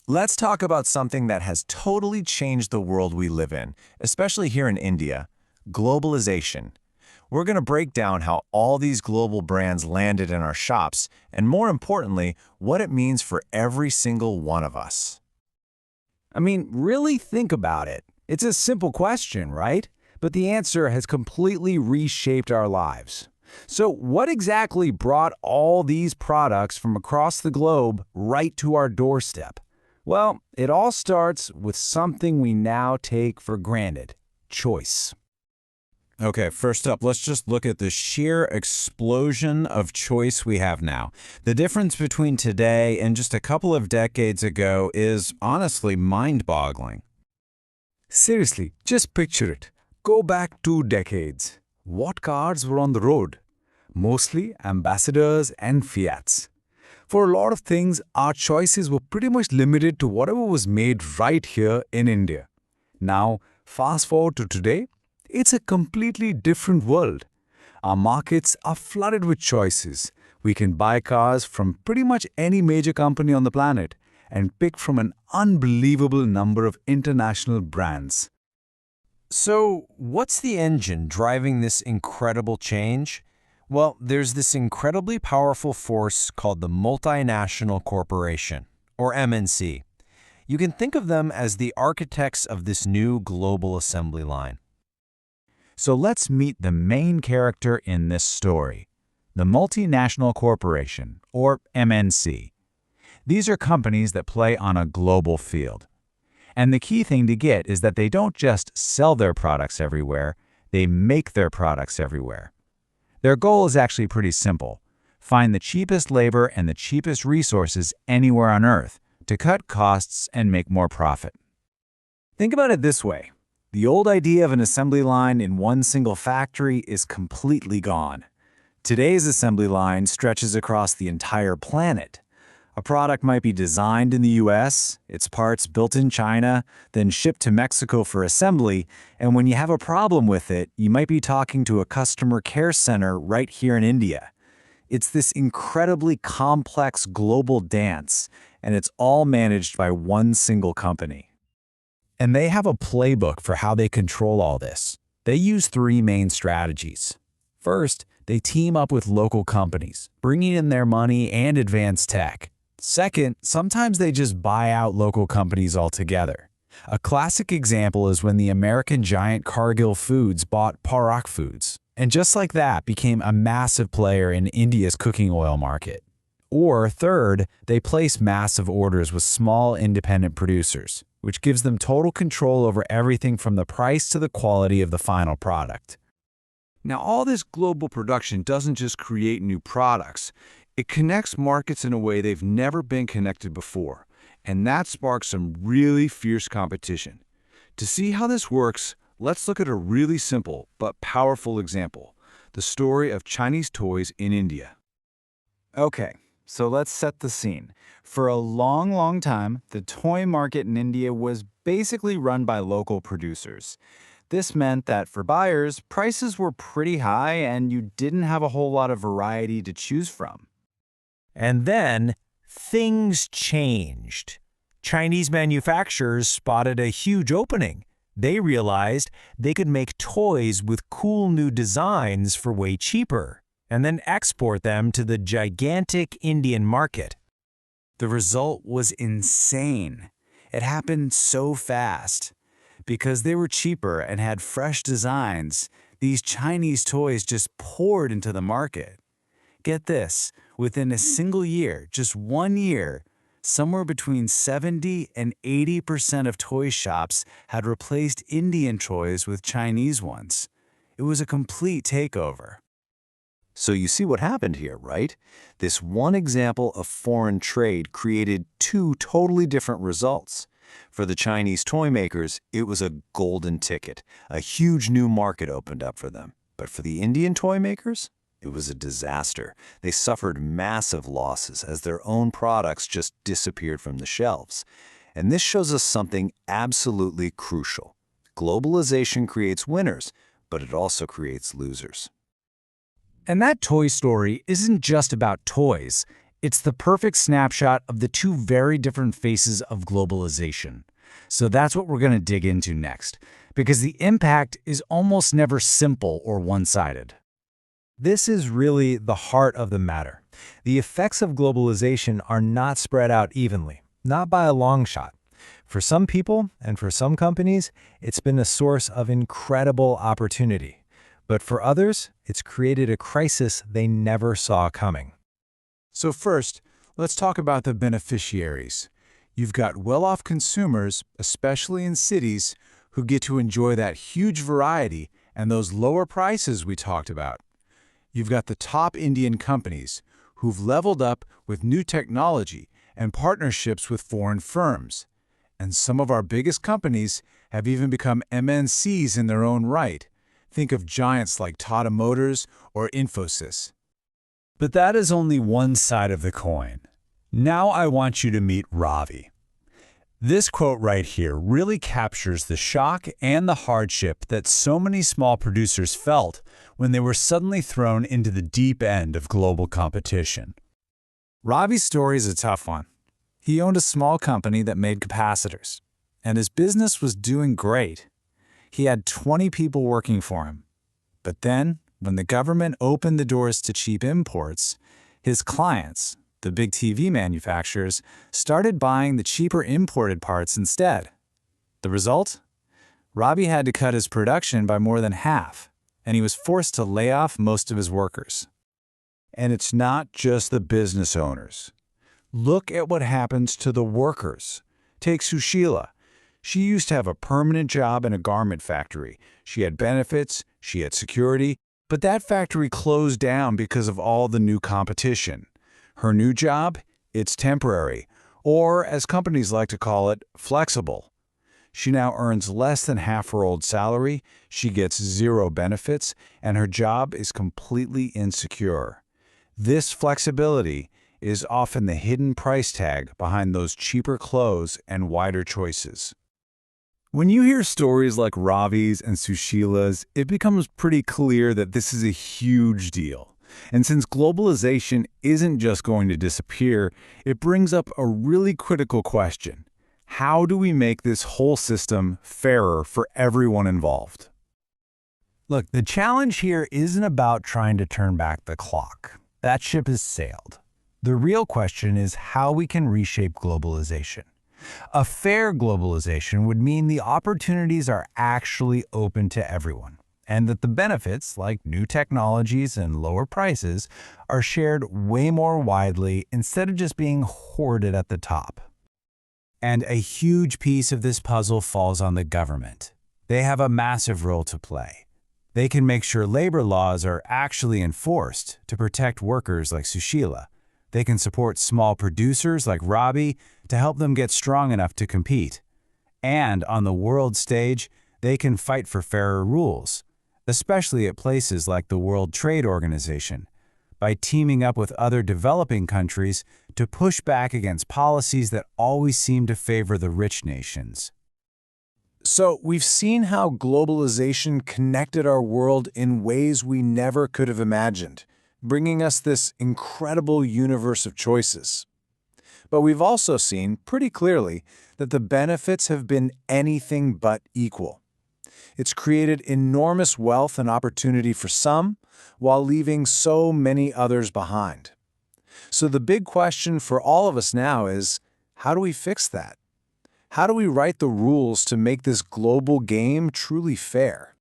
Let's talk about something that has totally changed the world we live in, especially here in India: globalization. We're going to break down how all these global brands landed in our shops, and more importantly, what it means for every single one of us. I mean, really think about it. It's a simple question, right? But the answer has completely reshaped our lives. So what exactly brought all these products from across the globe right to our doorstep? Well, it all starts with something we now take for granted: choice. Okay, first up, let's just look at the sheer explosion of choice we have now. The difference between today and just a couple of decades ago is honestly mind-boggling. Seriously, just picture it. Go back 2 decades. What cars were on the road? Mostly Ambassadors and Fiats. For a lot of things, our choices were pretty much limited to whatever was made right here in India. Now, fast forward to today, it's a completely different world. Our markets are flooded with choices. We can buy cars from pretty much any major company on the planet and pick from an unbelievable number of international brands. So, what's the engine driving this incredible change? Well, there's this incredibly powerful force called the multinational corporation, or MNC. You can think of them as the architects of this new global assembly line. So let's meet the main character in this story, the multinational corporation, or MNC. These are companies that play on a global field. And the key thing to get is that they don't just sell their products everywhere, they make their products everywhere. Their goal is actually pretty simple: find the cheapest labor and the cheapest resources anywhere on Earth to cut costs and make more profit. Think about it this way. The old idea of an assembly line in one single factory is completely gone. Today's assembly line stretches across the entire planet. A product might be designed in the US, its parts built in China, then shipped to Mexico for assembly, and when you have a problem with it, you might be talking to a customer care center right here in India. It's this incredibly complex global dance, and it's all managed by one single company. And they have a playbook for how they control all this. They use 3 main strategies. First, they team up with local companies, bringing in their money and advanced tech. Second, sometimes they just buy out local companies altogether. A classic example is when the American giant Cargill Foods bought Parak Foods, and just like that became a massive player in India's cooking oil market. Or third, they place massive orders with small independent producers, which gives them total control over everything from the price to the quality of the final product. Now, all this global production doesn't just create new products. It connects markets in a way they've never been connected before, and that sparks some really fierce competition. To see how this works, let's look at a really simple but powerful example: the story of Chinese toys in India. Okay, so let's set the scene. For a long time, the toy market in India was basically run by local producers. This meant that for buyers, prices were pretty high and you didn't have a whole lot of variety to choose from. And then, things changed. Chinese manufacturers spotted a huge opening. They realized they could make toys with cool new designs for way cheaper, and then export them to the gigantic Indian market. The result was insane. It happened so fast. Because they were cheaper and had fresh designs, these Chinese toys just poured into the market. Get this, within a single year, just 1 year, somewhere between 70 and 80% of toy shops had replaced Indian toys with Chinese ones. It was a complete takeover. So you see what happened here, right? This one example of foreign trade created 2 totally different results. For the Chinese toy makers, it was a golden ticket. A huge new market opened up for them. But for the Indian toy makers, it was a disaster. They suffered massive losses as their own products just disappeared from the shelves. And this shows us something absolutely crucial. Globalization creates winners, but it also creates losers. And that toy story isn't just about toys. It's the perfect snapshot of the two very different faces of globalization. So that's what we're going to dig into next, because the impact is almost never simple or one-sided. This is really the heart of the matter. The effects of globalization are not spread out evenly, not by a long shot. For some people and for some companies, it's been a source of incredible opportunity. But for others, it's created a crisis they never saw coming. So first, let's talk about the beneficiaries. You've got well-off consumers, especially in cities, who get to enjoy that huge variety and those lower prices we talked about. You've got the top Indian companies who've leveled up with new technology and partnerships with foreign firms. And some of our biggest companies have even become MNCs in their own right. Think of giants like Tata Motors or Infosys. But that is only one side of the coin. Now I want you to meet Ravi. This quote right here really captures the shock and the hardship that so many small producers felt when they were suddenly thrown into the deep end of global competition. Ravi's story is a tough one. He owned a small company that made capacitors, and his business was doing great. He had 20 people working for him. But then, when the government opened the doors to cheap imports, his clients, the big TV manufacturers, started buying the cheaper imported parts instead. The result? Ravi had to cut his production by more than half, and he was forced to lay off most of his workers. And it's not just the business owners. Look at what happens to the workers. Take Sushila. She used to have a permanent job in a garment factory. She had benefits, she had security, but that factory closed down because of all the new competition. Her new job? It's temporary, or as companies like to call it, flexible. She now earns less than half her old salary, she gets zero benefits, and her job is completely insecure. This flexibility is often the hidden price tag behind those cheaper clothes and wider choices. When you hear stories like Ravi's and Sushila's, it becomes pretty clear that this is a huge deal. And since globalization isn't just going to disappear, it brings up a really critical question. How do we make this whole system fairer for everyone involved? Look, the challenge here isn't about trying to turn back the clock. That ship has sailed. The real question is how we can reshape globalization. A fair globalization would mean the opportunities are actually open to everyone, and that the benefits, like new technologies and lower prices, are shared way more widely instead of just being hoarded at the top. And a huge piece of this puzzle falls on the government. They have a massive role to play. They can make sure labor laws are actually enforced to protect workers like Sushila. They can support small producers like Ravi to help them get strong enough to compete. And on the world stage, they can fight for fairer rules, especially at places like the World Trade Organization, by teaming up with other developing countries to push back against policies that always seem to favor the rich nations. So we've seen how globalization connected our world in ways we never could have imagined, bringing us this incredible universe of choices. But we've also seen pretty clearly that the benefits have been anything but equal. It's created enormous wealth and opportunity for some, while leaving so many others behind. So the big question for all of us now is, how do we fix that? How do we write the rules to make this global game truly fair?